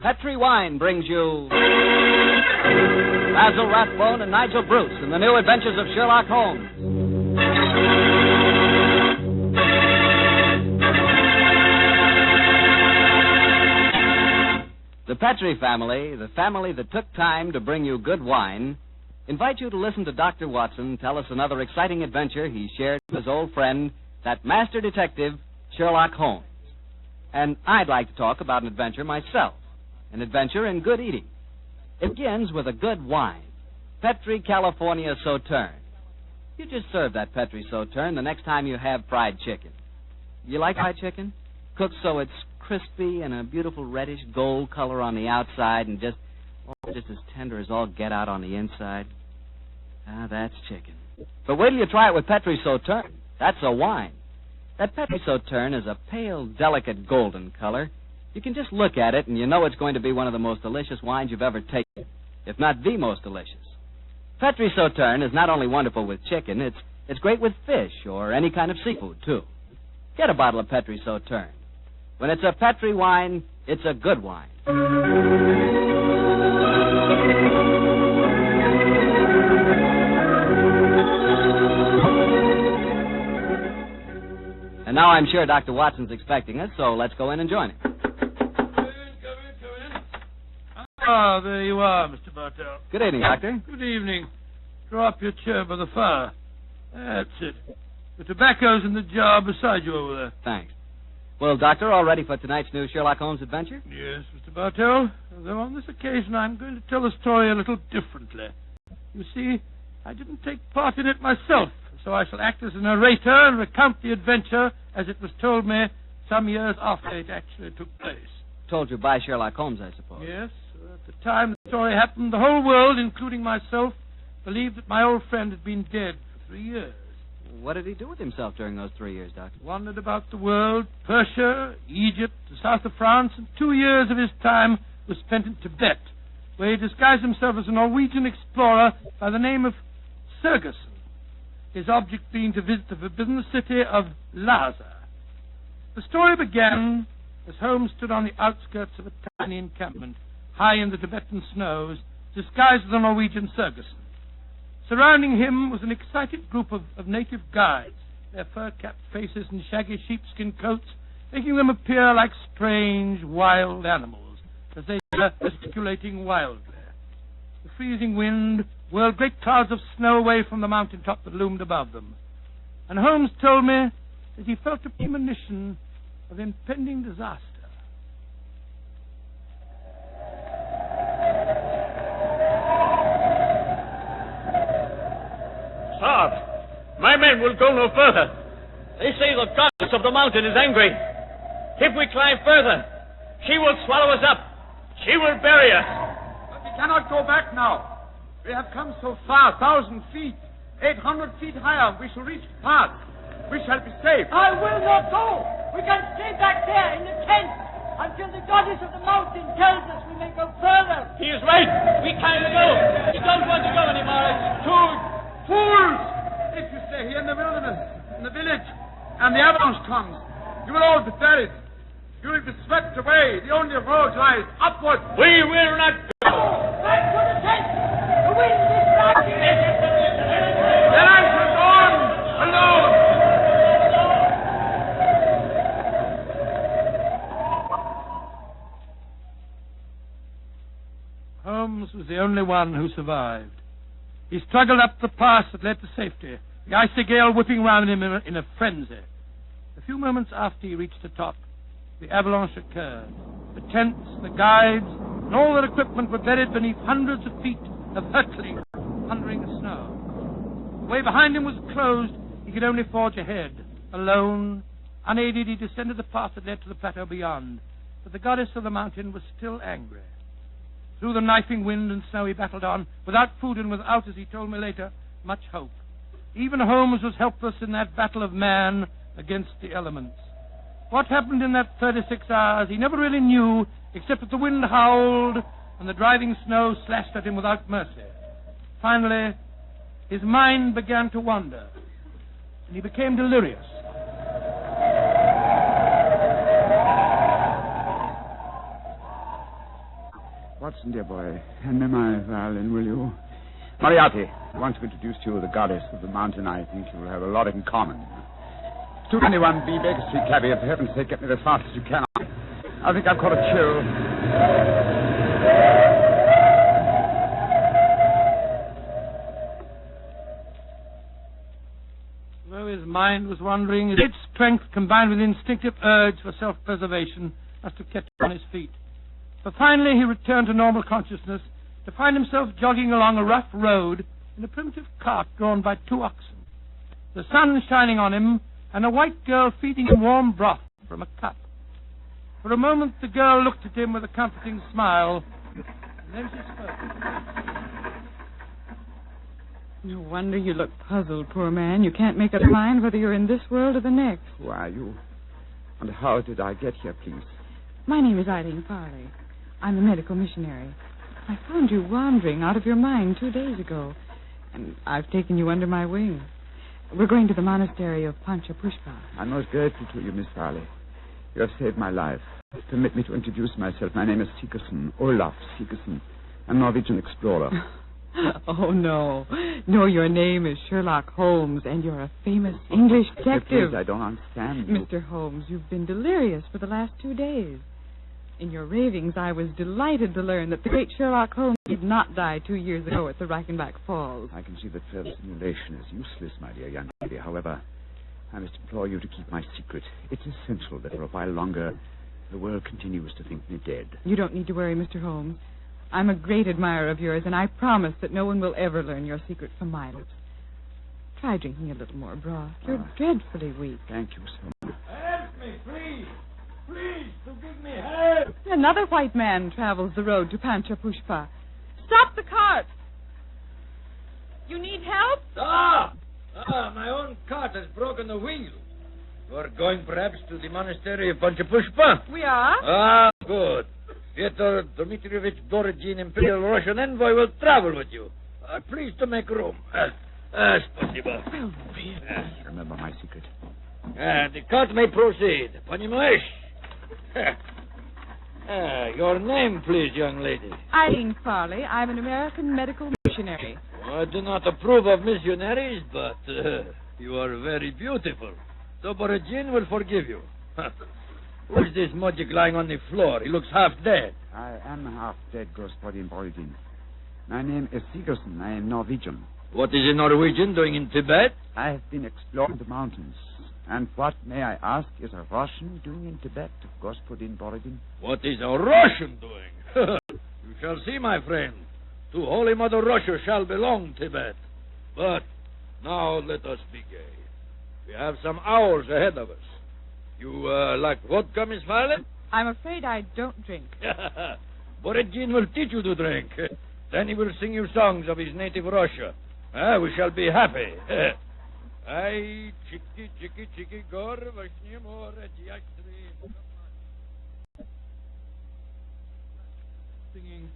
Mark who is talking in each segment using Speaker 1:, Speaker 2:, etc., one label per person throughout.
Speaker 1: Petri Wine brings you Basil Rathbone and Nigel Bruce in the new adventures of Sherlock Holmes. The Petri family, the family that took time to bring you good wine, invite you to listen to Dr. Watson tell us another exciting adventure he shared with his old friend, that master detective, Sherlock Holmes. And I'd like to talk about an adventure myself, an adventure in good eating. It begins with a good wine, Petri California Sauterne. You just serve that Petri Sauterne the next time you have fried chicken. You like fried chicken? Cooked so it's crispy and a beautiful reddish gold color on the outside and just as tender as all get out on the inside. Ah, that's chicken. But wait till you try it with Petri Sauterne. That's a wine. That Petri Sauterne is a pale, delicate golden color. You can just look at it and you know it's going to be one of the most delicious wines you've ever tasted, if not the most delicious. Petri Sauterne is not only wonderful with chicken, it's great with fish or any kind of seafood, too. Get a bottle of Petri Sauterne. When it's a Petri wine, it's a good wine. And now I'm sure Dr. Watson's expecting us, so let's go in and join him.
Speaker 2: Come in. Ah, there you are, Mr. Bartell.
Speaker 1: Good evening, Doctor.
Speaker 2: Good evening. Draw up your chair by the fire. That's it. The tobacco's in the jar beside you over there.
Speaker 1: Thanks. Well, Doctor, all ready for tonight's new Sherlock Holmes adventure?
Speaker 2: Yes, Mr. Bartell. Though on this occasion I'm going to tell the story a little differently. You see, I didn't take part in it myself, so I shall act as a narrator and recount the adventure as it was told me some years after it actually took place.
Speaker 1: Told you by Sherlock Holmes, I suppose.
Speaker 2: Yes. At the time the story happened, the whole world, including myself, believed that my old friend had been dead for 3 years.
Speaker 1: What did he do with himself during those 3 years, Doctor?
Speaker 2: Wandered about the world, Persia, Egypt, the south of France, and 2 years of his time was spent in Tibet, where he disguised himself as a Norwegian explorer by the name of Sergerson, his object being to visit the forbidden city of Lhasa. The story began as Holmes stood on the outskirts of a tiny encampment, high in the Tibetan snows, disguised as a Norwegian Sergerson. Surrounding him was an excited group of native guides, their fur-capped faces and shaggy sheepskin coats making them appear like strange, wild animals as they were gesticulating wildly. The freezing wind whirled great clouds of snow away from the mountaintop that loomed above them. And Holmes told me that he felt a premonition of impending disaster.
Speaker 3: Sir, my men will go no further. They say the goddess of the mountain is angry. If we climb further, she will swallow us up. She will bury us.
Speaker 4: But we cannot go back now. We have come so far, 1,000 feet, 800 feet higher. We shall reach the path. We shall be safe.
Speaker 5: I will not go. We can stay back there in the tent until the goddess of the mountain tells us we may go further.
Speaker 3: He is right. We can't go. We don't want to go anymore. It's too...
Speaker 4: Fools! If you stay here in the wilderness, in the village, and the avalanche comes, you will all be buried. You will be swept away. The only road lies upward.
Speaker 3: We will not go.
Speaker 5: Back to the tent. The wind is rising.
Speaker 4: Then I shall go on alone.
Speaker 2: Holmes was the only one who survived. He struggled up the pass that led to safety, the icy gale whipping round him in a frenzy. A few moments after he reached the top, the avalanche occurred. The tents, the guides, and all their equipment were buried beneath hundreds of feet of hurtling, thundering snow. The way behind him was closed. He could only forge ahead. Alone, unaided, he descended the path that led to the plateau beyond. But the goddess of the mountain was still angry. Through the knifing wind and snow he battled on, without food and without, as he told me later, much hope. Even Holmes was helpless in that battle of man against the elements. What happened in that 36 hours he never really knew, except that the wind howled and the driving snow slashed at him without mercy. Finally, his mind began to wander, and he became delirious.
Speaker 4: Watson, dear boy, hand me my violin, will you? Moriarty, I want to introduce to you the goddess of the mountain. I think you will have a lot in common. 221B Baker Street, cabby. For heaven's sake, get me as fast as you can. I think I've caught a chill.
Speaker 2: Though his mind was wandering, his great strength combined with instinctive urge for self-preservation must have kept him on his feet. But finally he returned to normal consciousness to find himself jogging along a rough road in a primitive cart drawn by 2 oxen. The sun shining on him, and a white girl feeding him warm broth from a cup. For a moment the girl looked at him with a comforting smile, and then she spoke.
Speaker 6: No wonder you look puzzled, poor man. You can't make up your mind whether you're in this world or the next.
Speaker 4: Who are you? And how did I get here, please?
Speaker 6: My name is Eileen Farley. I'm a medical missionary. I found you wandering out of your mind 2 days ago, and I've taken you under my wing. We're going to the monastery of Panchapushpa.
Speaker 4: I'm most grateful to you, Miss Farley. You have saved my life. Permit me to introduce myself. My name is Sigerson, Olaf Sigerson. I'm a Norwegian explorer.
Speaker 6: Oh, no. No, your name is Sherlock Holmes, and you're a famous English detective.
Speaker 4: Please, I don't understand you.
Speaker 6: Mr. Holmes, you've been delirious for the last 2 days. In your ravings, I was delighted to learn that the great Sherlock Holmes did not die 2 years ago at the Reichenbach Falls.
Speaker 4: I can see that further simulation is useless, my dear young lady. However, I must implore you to keep my secret. It's essential that for a while longer the world continues to think me dead.
Speaker 6: You don't need to worry, Mr. Holmes. I'm a great admirer of yours, and I promise that no one will ever learn your secret from my lips. Try drinking a little more broth. You're dreadfully weak.
Speaker 4: Thank you so much.
Speaker 3: Help me, please. Please, to give me help.
Speaker 6: Another white man travels the road to Panchapushpa. Stop the cart! You need help?
Speaker 3: Stop! My own cart has broken the wheel. You're going perhaps to the monastery of Panchapushpa?
Speaker 6: We are?
Speaker 3: Good. Fyodor Dmitrievich Dorogin, Imperial Russian envoy, will travel with you. Please to make room. Спасибо.
Speaker 4: Remember my secret.
Speaker 3: The cart may proceed. Понимаешь? Your name, please, young lady.
Speaker 6: Eileen Farley. I'm an American medical missionary.
Speaker 3: I do not approve of missionaries, but you are very beautiful. So Borogin will forgive you. Who is this mujik lying on the floor? He looks half dead.
Speaker 4: I am half dead, Господин Borodin. My name is Sigerson. I am Norwegian.
Speaker 3: What is a Norwegian doing in Tibet?
Speaker 4: I have been exploring the mountains. And what, may I ask, is a Russian doing in Tibet, Господин Borodin?
Speaker 3: What is a Russian doing? You shall see, my friend. To Holy Mother Russia shall belong Tibet. But now let us be gay. We have some hours ahead of us. You like vodka, Miss Farley?
Speaker 6: I'm afraid I don't drink.
Speaker 3: Borodin will teach you to drink. Then he will sing you songs of his native Russia. We shall be happy. Ay, chiki, chiki, chiki, gor, vashni, more, diastri.
Speaker 2: Singing.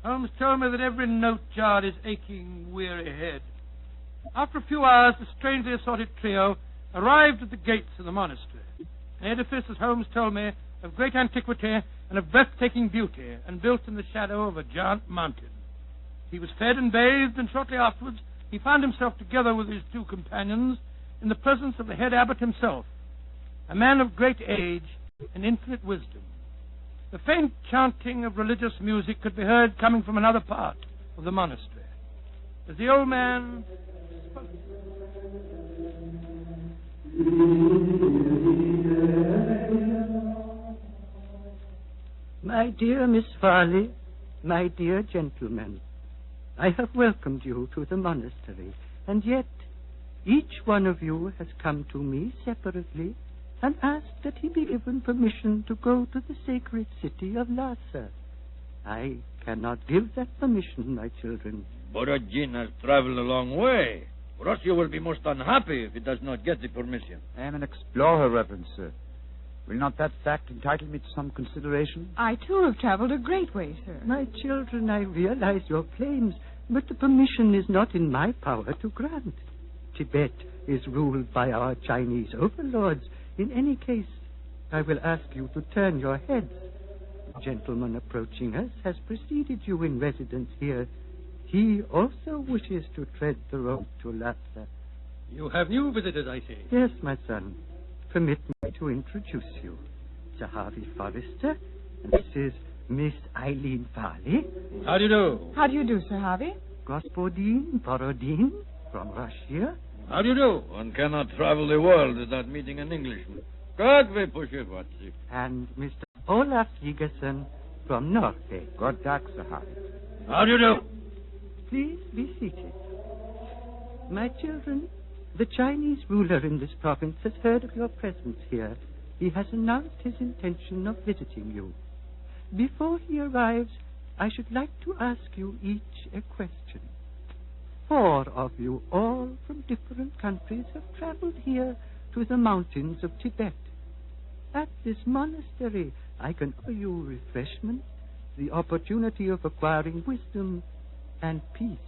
Speaker 2: Holmes told me that every note jarred his aching, weary head. After a few hours, the strangely assorted trio arrived at the gates of the monastery. An edifice, as Holmes told me, of great antiquity and of breathtaking beauty, and built in the shadow of a giant mountain. He was fed and bathed, and shortly afterwards he found himself together with his 2 companions in the presence of the head abbot himself, a man of great age and infinite wisdom. The faint chanting of religious music could be heard coming from another part of the monastery. As the old man spoke,
Speaker 7: My dear Miss Farley, my dear gentlemen, I have welcomed you to the monastery, and yet each one of you has come to me separately and asked that he be given permission to go to the sacred city of Lhasa. I cannot give that permission, my children.
Speaker 3: Borodin has traveled a long way. Russia will be most unhappy if he does not get the permission.
Speaker 4: I am an explorer, Reverend Sir. Will not that fact entitle me to some consideration?
Speaker 6: I, too, have traveled a great way, sir.
Speaker 7: My children, I realize your claims, but the permission is not in my power to grant. Tibet is ruled by our Chinese overlords. In any case, I will ask you to turn your heads. gentleman approaching us has preceded you in residence here. He also wishes to tread the road to Lhasa.
Speaker 2: You have new visitors, I see.
Speaker 7: Yes, my son. Permit me to introduce you. Sir Harvey Forrester, and this is Miss Eileen Farley.
Speaker 2: How do you do?
Speaker 6: How do you do, Sir Harvey?
Speaker 7: Gospodin Borodin from Russia.
Speaker 2: How do you do?
Speaker 3: One cannot travel the world without meeting an Englishman. God we push it, what's it?
Speaker 7: And Mr. Olaf Gigerson from Norway.
Speaker 4: God dag, Sir Harvey.
Speaker 2: How do you do?
Speaker 7: Please be seated. My children, the Chinese ruler in this province has heard of your presence here. He has announced his intention of visiting you. Before he arrives, I should like to ask you each a question. 4 of you, all from different countries, have traveled here to the mountains of Tibet. At this monastery, I can offer you refreshment, the opportunity of acquiring wisdom and peace.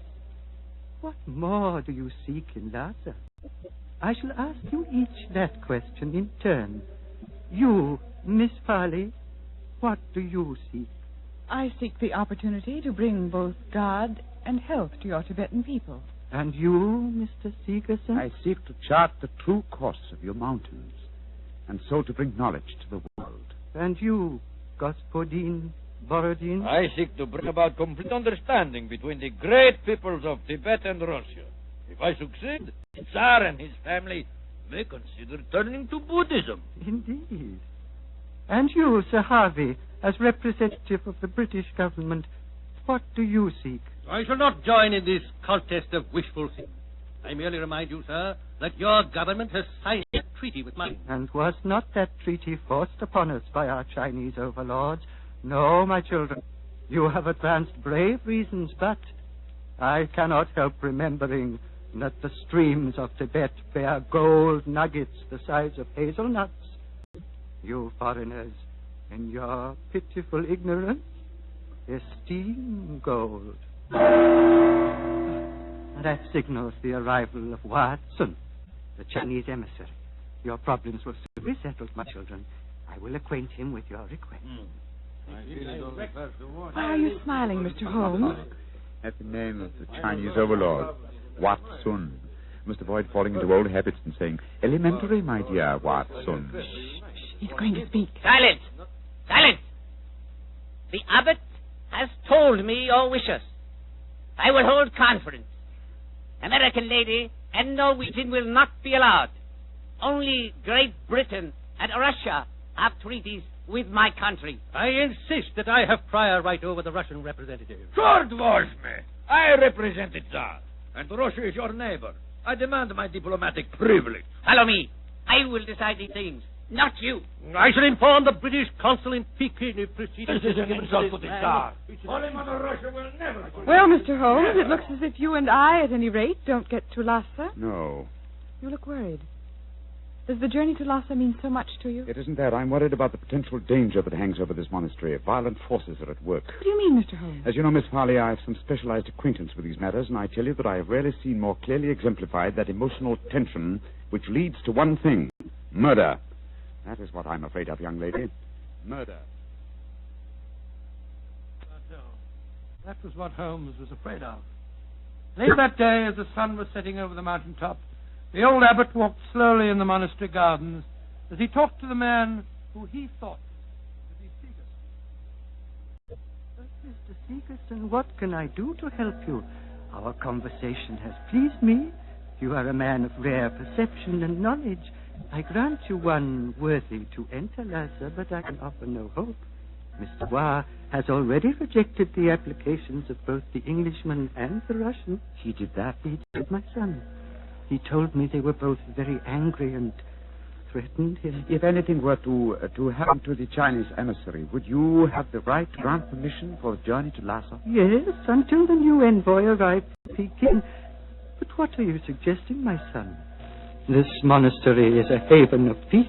Speaker 7: What more do you seek in Lhasa? I shall ask you each that question in turn. You, Miss Farley, what do you seek?
Speaker 6: I seek the opportunity to bring both God and health to your Tibetan people.
Speaker 7: And you, Mr. Sigerson?
Speaker 4: I seek to chart the true course of your mountains, and so to bring knowledge to the world.
Speaker 7: And you, Gospodin Borodin?
Speaker 3: I seek to bring about complete understanding between the great peoples of Tibet and Russia. If I succeed, the Tsar and his family may consider turning to Buddhism.
Speaker 7: Indeed. And you, Sir Harvey, as representative of the British government, what do you seek?
Speaker 2: I shall not join in this contest of wishful thinking. I merely remind you, sir, that your government has signed a treaty with mine.
Speaker 7: And was not that treaty forced upon us by our Chinese overlords? No, my children. You have advanced brave reasons, but I cannot help remembering that the streams of Tibet bear gold nuggets the size of hazelnuts. You foreigners, in your pitiful ignorance, esteem gold. That signals the arrival of Watson, the Chinese emissary. Your problems will soon be settled, my children. I will acquaint him with your request.
Speaker 6: Why are you smiling, Mr. Holmes?
Speaker 4: At the name of the Chinese overlord, Watson. Must avoid falling into old habits and saying, elementary, my dear Watson.
Speaker 6: He's going to speak.
Speaker 8: Silence! Silence! The abbot has told me your wishes. I will hold conference. American lady and Norwegian will not be allowed. Only Great Britain and Russia have treaties with my country.
Speaker 2: I insist that I have prior right over the Russian representative.
Speaker 3: Short was me. I represent the Tsar, and Russia is your neighbor. I demand my diplomatic privilege.
Speaker 8: Follow me. I will decide these things, not you.
Speaker 2: I shall inform the British consul in Peking if proceedings...
Speaker 3: This is an insult to the Tsar. Holy Mother Russia will never...
Speaker 6: Well, Mr. Holmes, it looks as if you and I, at any rate, don't get to Lhasa.
Speaker 4: No,
Speaker 6: You look worried. Does the journey to Lhasa mean so much to you?
Speaker 4: it isn't that. I'm worried about the potential danger that hangs over this monastery. Violent forces are at work.
Speaker 6: What do you mean, Mr. Holmes?
Speaker 4: As you know, Miss Farley, I have some specialized acquaintance with these matters, and I tell you that I have rarely seen more clearly exemplified that emotional tension which leads to one thing: murder. That is what I'm afraid of, young lady. Murder.
Speaker 2: That was what Holmes was afraid of. Late that day, as the sun was setting over the mountain top, the old abbot walked slowly in the monastery gardens as he talked to the man who he thought to be Sigerson.
Speaker 7: Mr. Sigerson, what can I do to help you? Our conversation has pleased me. You are a man of rare perception and knowledge. I grant you one worthy to enter Lhasa, but I can offer no hope. Mr. Wa has already rejected the applications of both the Englishman and the Russian.
Speaker 4: He did that?
Speaker 7: He did, my son. He told me they were both very angry and threatened him.
Speaker 4: If anything were to happen to the Chinese emissary, would you have the right to grant permission for a journey to Lhasa?
Speaker 7: Yes, until the new envoy arrived in Peking. But what are you suggesting, my son? This monastery is a haven of peace,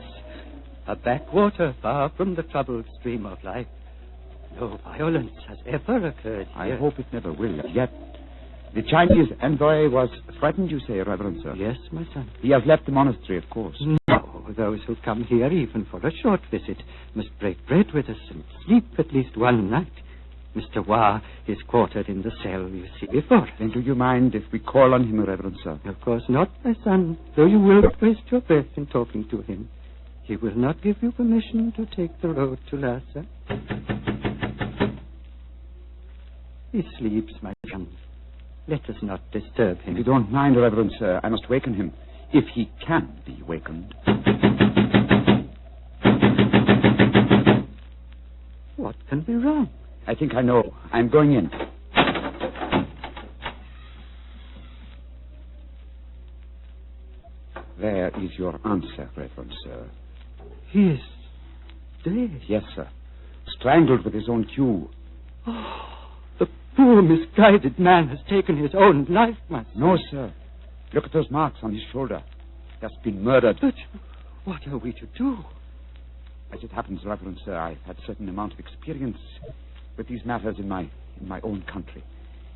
Speaker 7: a backwater far from the troubled stream of life. No violence has ever occurred here.
Speaker 4: I hope it never will. Yet, the Chinese envoy was threatened, you say, Reverend Sir?
Speaker 7: Yes, my son.
Speaker 4: He has left the monastery, of course.
Speaker 7: No, those who come here, even for a short visit, must break bread with us and sleep at least one night. Mr. Wah is quartered in the cell you see before.
Speaker 4: Then do you mind if we call on him, Reverend Sir?
Speaker 7: Of course not, my son, though you will waste your breath in talking to him. He will not give you permission to take the road to Lhasa. He sleeps, my son. Let us not disturb him.
Speaker 4: If you don't mind, Reverend Sir, I must waken him, if he can be wakened.
Speaker 7: What can be wrong?
Speaker 4: I think I know. I'm going in. There is your answer, Reverend Sir.
Speaker 7: He is dead.
Speaker 4: Yes, sir. Strangled with his own cue.
Speaker 7: Oh, the poor misguided man has taken his own life, my son.
Speaker 4: No, sir. Look at those marks on his shoulder. He has been murdered.
Speaker 7: But what are we to do?
Speaker 4: As it happens, Reverend Sir, I've had a certain amount of experience with these matters in my own country.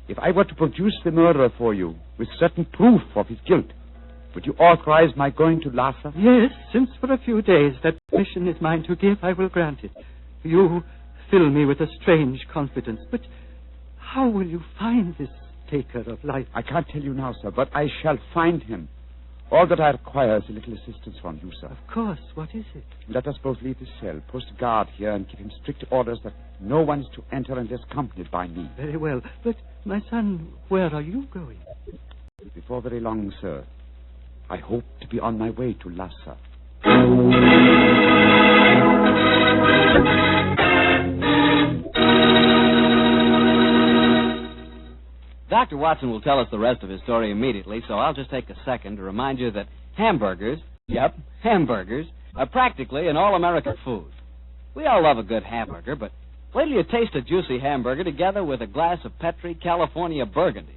Speaker 4: If I were to produce the murderer for you with certain proof of his guilt, would you authorize my going to Lhasa?
Speaker 7: Yes, since for a few days that permission is mine to give, I will grant it. You fill me with a strange confidence, but how will you find this taker of life?
Speaker 4: I can't tell you now, sir, but I shall find him. All that I require is a little assistance from you, sir.
Speaker 7: Of course. What is it?
Speaker 4: Let us both leave the cell, post a guard here, and give him strict orders that no one is to enter unless accompanied by me.
Speaker 7: Very well. But, my son, where are you going?
Speaker 4: Before very long, sir, I hope to be on my way to Lhasa.
Speaker 1: Dr. Watson will tell us the rest of his story immediately, so I'll just take a second to remind you that hamburgers, hamburgers, are practically an all-American food. We all love a good hamburger, but wait till you taste a juicy hamburger together with a glass of Petri California Burgundy.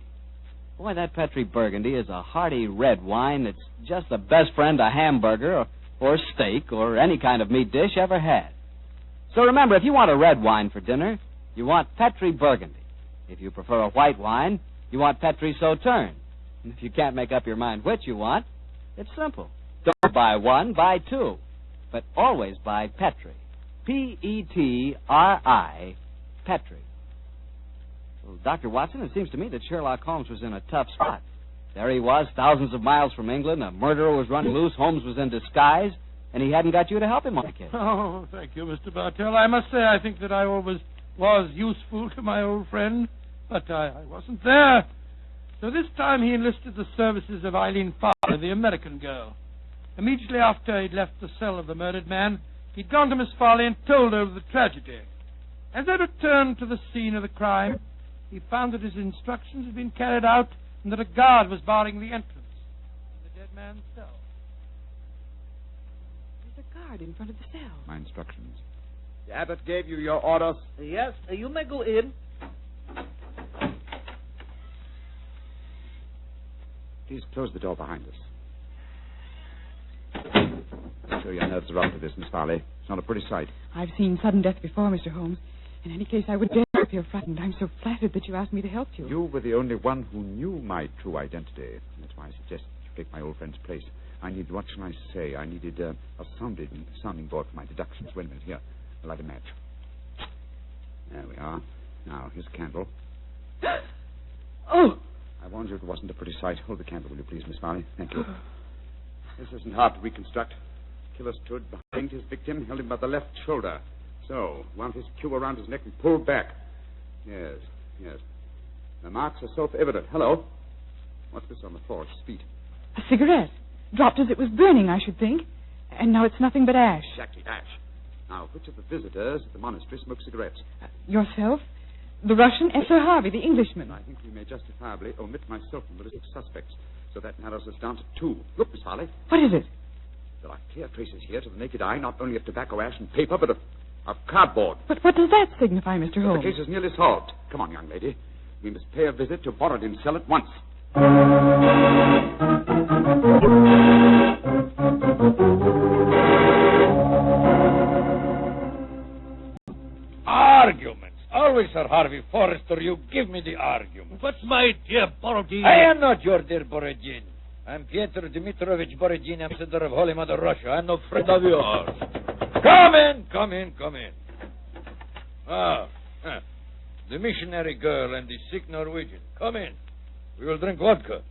Speaker 1: Boy, that Petri Burgundy is a hearty red wine that's just the best friend a hamburger or steak or any kind of meat dish ever had. So remember, if you want a red wine for dinner, you want Petri Burgundy. If you prefer a white wine, you want Petri Sauterne. And if you can't make up your mind which you want, it's simple. Don't buy one, buy two. But always buy Petri. Petri, Petri. Well, Dr. Watson, it seems to me that Sherlock Holmes was in a tough spot. There he was, thousands of miles from England. A murderer was running loose. Holmes was in disguise. And he hadn't got you to help him on the case.
Speaker 2: Oh, thank you, Mr. Bartell. I must say I think that I always was useful to my old friend. But I wasn't there. So this time he enlisted the services of Eileen Farley, the American girl. Immediately after he'd left the cell of the murdered man, he'd gone to Miss Farley and told her of the tragedy. As they returned to the scene of the crime, he found that his instructions had been carried out and that a guard was barring the entrance to the dead man's cell.
Speaker 6: There's a guard in front of the cell.
Speaker 4: My instructions.
Speaker 9: The abbot gave you your orders.
Speaker 8: Yes, you may go in.
Speaker 4: Please close the door behind us. I'm sure your nerves are up to this, Miss Farley. It's not a pretty sight.
Speaker 6: I've seen sudden death before, Mr. Holmes. In any case, I would dare feel frightened. I'm so flattered that you asked me to help you.
Speaker 4: You were the only one who knew my true identity. That's why I suggested you take my old friend's place. I needed, what shall I say? I needed a sounding board for my deductions. Wait a minute, here. I'll light a match. There we are. Now, here's a candle.
Speaker 6: Oh!
Speaker 4: I warned you it wasn't a pretty sight. Hold the candle, will you please, Miss Farley? Thank you. This isn't hard to reconstruct. Killer stood behind his victim, held him by the left shoulder. So, wound his cue around his neck and pulled back. Yes. The marks are self-evident. Hello. What's this on the floor? It's feet.
Speaker 6: A cigarette. Dropped as it was burning, I should think. And now it's nothing but ash.
Speaker 4: Exactly, ash. Now, which of the visitors at the monastery smoke cigarettes?
Speaker 6: Yourself? The Russian and Sir Harvey, the Englishman.
Speaker 4: I think we may justifiably omit myself from the list of suspects. So that narrows us down to two. Look, Miss Farley.
Speaker 6: What is it?
Speaker 4: There are clear traces here to the naked eye, not only of tobacco ash and paper, but of cardboard.
Speaker 6: But what does that signify, Mr. Holmes?
Speaker 4: The case is nearly solved. Come on, young lady. We must pay a visit to Borodin's cell at once.
Speaker 3: Arguments. Always, Sir Harvey Forrester, you give me the argument.
Speaker 2: But, my dear Borodin...
Speaker 3: I am not your dear Borodin. I'm Pyotr Dmitrovich Borodin, ambassador of Holy Mother Russia. I'm no friend of yours. Come in. The missionary girl and the sick Norwegian. Come in. We will drink vodka,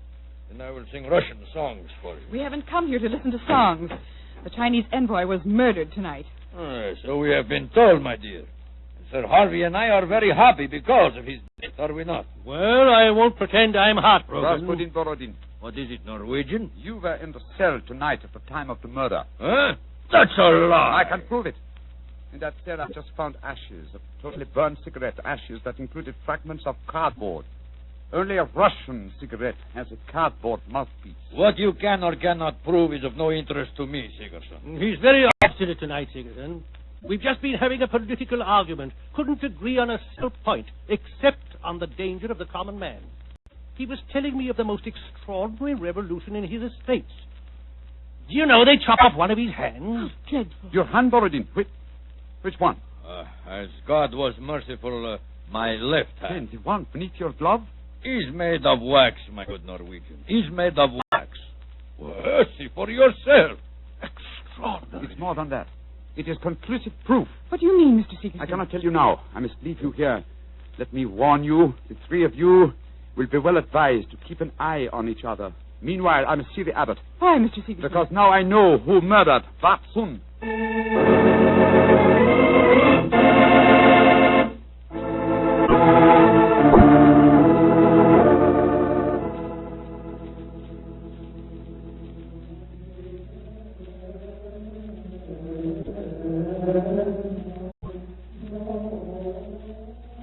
Speaker 3: and I will sing Russian songs for you.
Speaker 6: We haven't come here to listen to songs. The Chinese envoy was murdered tonight.
Speaker 3: So we have been told, my dear. Sir Harvey and I are very happy because of his death, are we not?
Speaker 2: Well, I won't pretend I'm heartbroken.
Speaker 4: Rasputin Borodin,
Speaker 3: What is it, Norwegian?
Speaker 4: you were in the cell tonight at the time of the murder.
Speaker 3: Huh? That's a lie.
Speaker 4: I can prove it. In that cell, I've just found ashes of totally burned cigarette ashes that included fragments of cardboard. Only a Russian cigarette has a cardboard mouthpiece.
Speaker 3: What you can or cannot prove is of no interest to me, Sigerson.
Speaker 2: He's very obstinate tonight, Sigerson. We've just been having a political argument. Couldn't agree on a single point, except on the danger of the common man. He was telling me of the most extraordinary revolution in his estates. Do you know they chop off one of his hands?
Speaker 6: Dreadful.
Speaker 4: Your hand, Borodin. Which one?
Speaker 3: As God was merciful, my left hand.
Speaker 4: The one beneath your glove?
Speaker 3: Is made of wax, my good Norwegian. Is made of wax. Well, see for yourself. Extraordinary.
Speaker 4: It's more than that. It is conclusive proof.
Speaker 6: What do you mean, Mr. Seegerson?
Speaker 4: I cannot tell you now. I must leave you here. Let me warn you, the three of you will be well advised to keep an eye on each other. Meanwhile, I must see the abbot.
Speaker 6: Why, Mr. Seegerson?
Speaker 4: Because now I know who murdered Vatsun.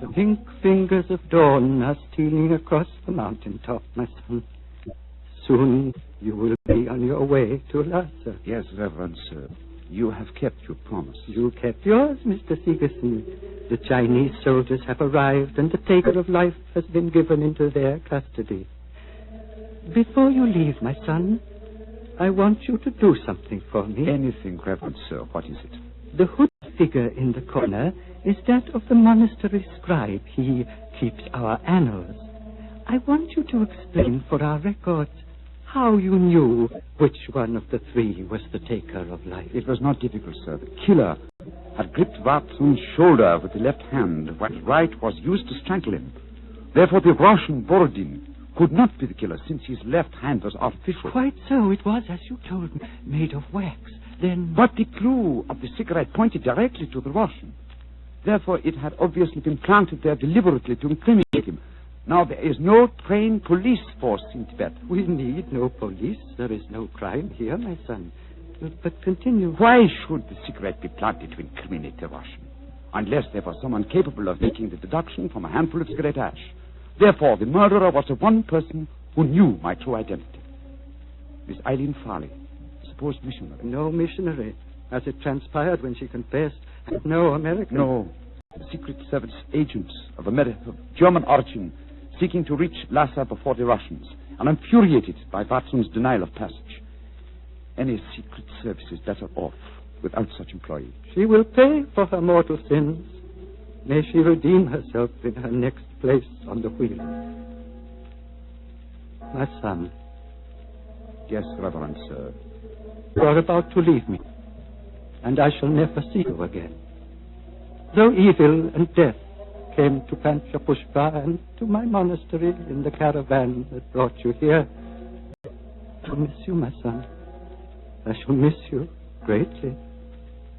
Speaker 7: The pink fingers of dawn are stealing across the mountaintop, my son. Soon you will be on your way to Lhasa.
Speaker 4: Yes, Reverend Sir. You have kept your promise.
Speaker 7: You kept yours, Mr. Seegerson. The Chinese soldiers have arrived, and the taker of life has been given into their custody. Before you leave, my son, I want you to do something for me.
Speaker 4: Anything, Reverend Sir. What is it?
Speaker 7: The hooded figure in the corner is that of the monastery scribe. He keeps our annals. I want you to explain for our records how you knew which one of the three was the taker of life.
Speaker 4: It was not difficult, sir. The killer had gripped Vatsun's shoulder with the left hand, while the right was used to strangle him. Therefore, the Russian Borodin could not be the killer, since his left hand was artificial.
Speaker 7: Quite so. It was, as you told me, made of wax. Then...
Speaker 4: But the clue of the cigarette pointed directly to the Russian. Therefore, it had obviously been planted there deliberately to incriminate him. Now, there is no trained police force in Tibet.
Speaker 7: We need no police. There is no crime here, my son. But continue.
Speaker 4: Why should the cigarette be planted to incriminate the Russian? Unless there was someone capable of making the deduction from a handful of cigarette ash. Therefore, the murderer was the one person who knew my true identity. Miss Eileen Farley, supposed missionary.
Speaker 7: No missionary. As it transpired when she confessed, no American.
Speaker 4: No. The Secret Service agents of German origin, seeking to reach Lhasa before the Russians, and infuriated by Vatsun's denial of passage. Any Secret Service is better off without such employee.
Speaker 7: She will pay for her mortal sins. May she redeem herself in her next place on the wheel. My son.
Speaker 4: Yes, Reverend Sir.
Speaker 7: You are about to leave me, and I shall never see you again. Though evil and death came to Panchapushpa and to my monastery in the caravan that brought you here, I shall miss you, my son. I shall miss you greatly.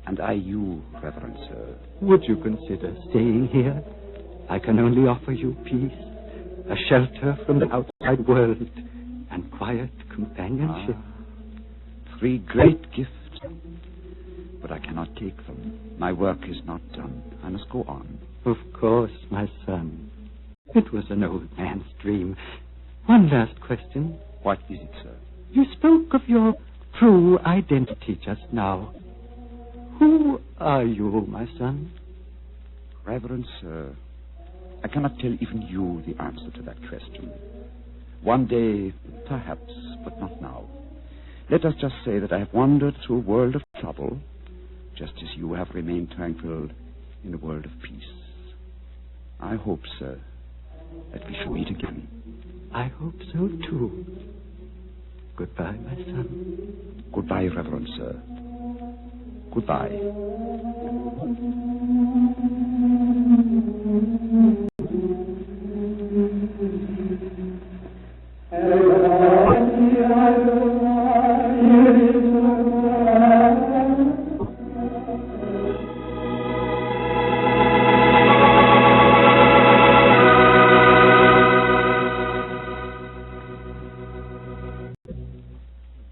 Speaker 4: And I you, Reverend Sir.
Speaker 7: Would you consider staying here? I can only offer you peace, a shelter from the outside world, and quiet companionship.
Speaker 4: Three great gifts. But I cannot take them. My work is not done. I must go on.
Speaker 7: Of course, my son. It was an old man's dream. One last question.
Speaker 4: What is it, sir?
Speaker 7: You spoke of your true identity just now. Who are you, my son?
Speaker 4: Reverend Sir, I cannot tell even you the answer to that question. One day, perhaps, but not now. Let us just say that I have wandered through a world of trouble, just as you have remained tranquil in a world of peace. I hope, sir, that we shall meet again.
Speaker 7: I hope so, too. Goodbye, my son.
Speaker 4: Goodbye, Reverend Sir. Goodbye.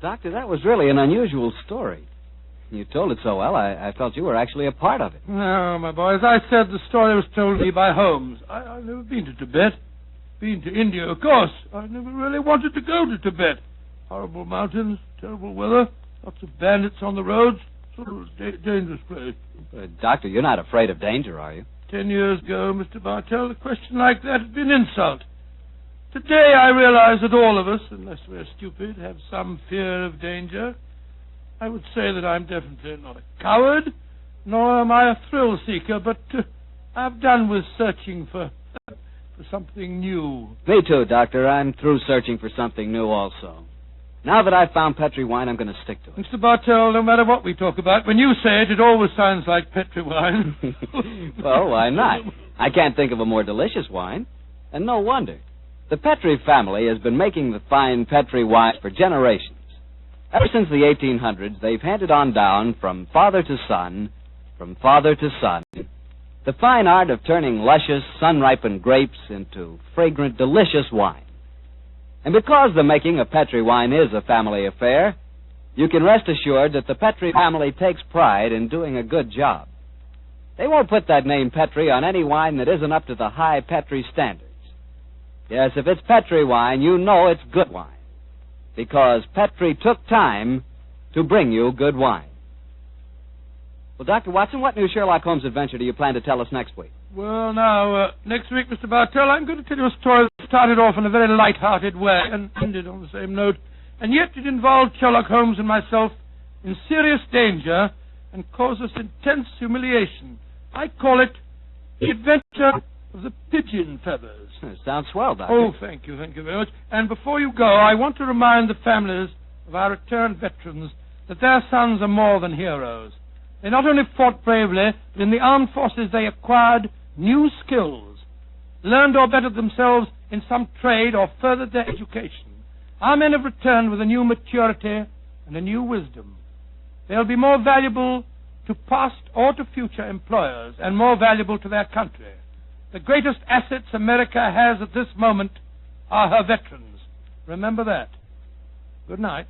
Speaker 1: Doctor, that was really an unusual story. You told it so well, I felt you were actually a part of it.
Speaker 2: No, my boy, as I said, the story was told me by Holmes. I've never been to Tibet. Been to India, of course. I never really wanted to go to Tibet. Horrible mountains, terrible weather, lots of bandits on the roads. Sort of a dangerous place.
Speaker 1: Doctor, you're not afraid of danger, are you?
Speaker 2: 10 years ago, Mr. Bartell, a question like that would be an insult. Today I realize that all of us, unless we're stupid, have some fear of danger. I would say that I'm definitely not a coward, nor am I a thrill seeker, but I've done with searching for something new.
Speaker 1: Me too, Doctor. I'm through searching for something new also. Now that I've found Petri wine, I'm going to stick to it.
Speaker 2: Mr. Bartell, no matter what we talk about, when you say it, it always sounds like Petri wine.
Speaker 1: Well, why not? I can't think of a more delicious wine. And no wonder. The Petri family has been making the fine Petri wine for generations. Ever since the 1800s, they've handed on down from father to son, the fine art of turning luscious, sun-ripened grapes into fragrant, delicious wine. And because the making of Petri wine is a family affair, you can rest assured that the Petri family takes pride in doing a good job. They won't put that name Petri on any wine that isn't up to the high Petri standards. Yes, if it's Petri wine, you know it's good wine. Because Petri took time to bring you good wine. Well, Dr. Watson, what new Sherlock Holmes adventure do you plan to tell us next week?
Speaker 2: Well, now, next week, Mr. Bartell, I'm going to tell you a story that started off in a very light-hearted way and ended on the same note. And yet it involved Sherlock Holmes and myself in serious danger and caused us intense humiliation. I call it The Adventure of the Pigeon Feathers.
Speaker 1: Sounds swell, Doctor.
Speaker 2: Oh, thank you very much. And before you go, I want to remind the families of our returned veterans that their sons are more than heroes. They not only fought bravely, but in the armed forces they acquired new skills, learned or bettered themselves in some trade or furthered their education. Our men have returned with a new maturity and a new wisdom. They'll be more valuable to past or to future employers and more valuable to their country. The greatest assets America has at this moment are her veterans. Remember that. Good night.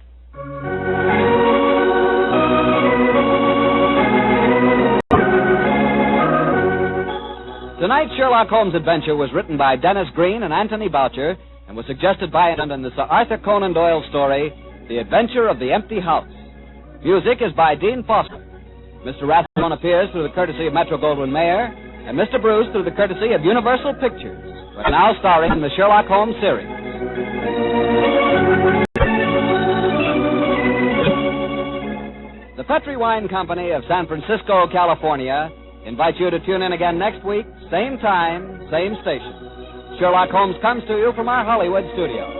Speaker 1: Tonight's Sherlock Holmes adventure was written by Dennis Green and Anthony Boucher and was suggested by and in the Sir Arthur Conan Doyle story, The Adventure of the Empty House. Music is by Dean Foster. Mr. Rathbone appears through the courtesy of Metro-Goldwyn-Mayer, and Mr. Bruce through the courtesy of Universal Pictures, who are now starring in the Sherlock Holmes series. The Petri Wine Company of San Francisco, California, invites you to tune in again next week, same time, same station. Sherlock Holmes comes to you from our Hollywood studios.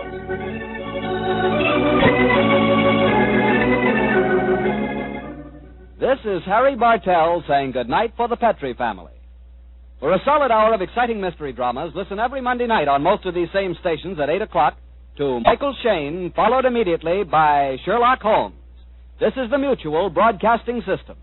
Speaker 1: This is Harry Bartell saying goodnight for the Petri family. For a solid hour of exciting mystery dramas, listen every Monday night on most of these same stations at 8 o'clock to Michael Shayne, followed immediately by Sherlock Holmes. This is the Mutual Broadcasting System.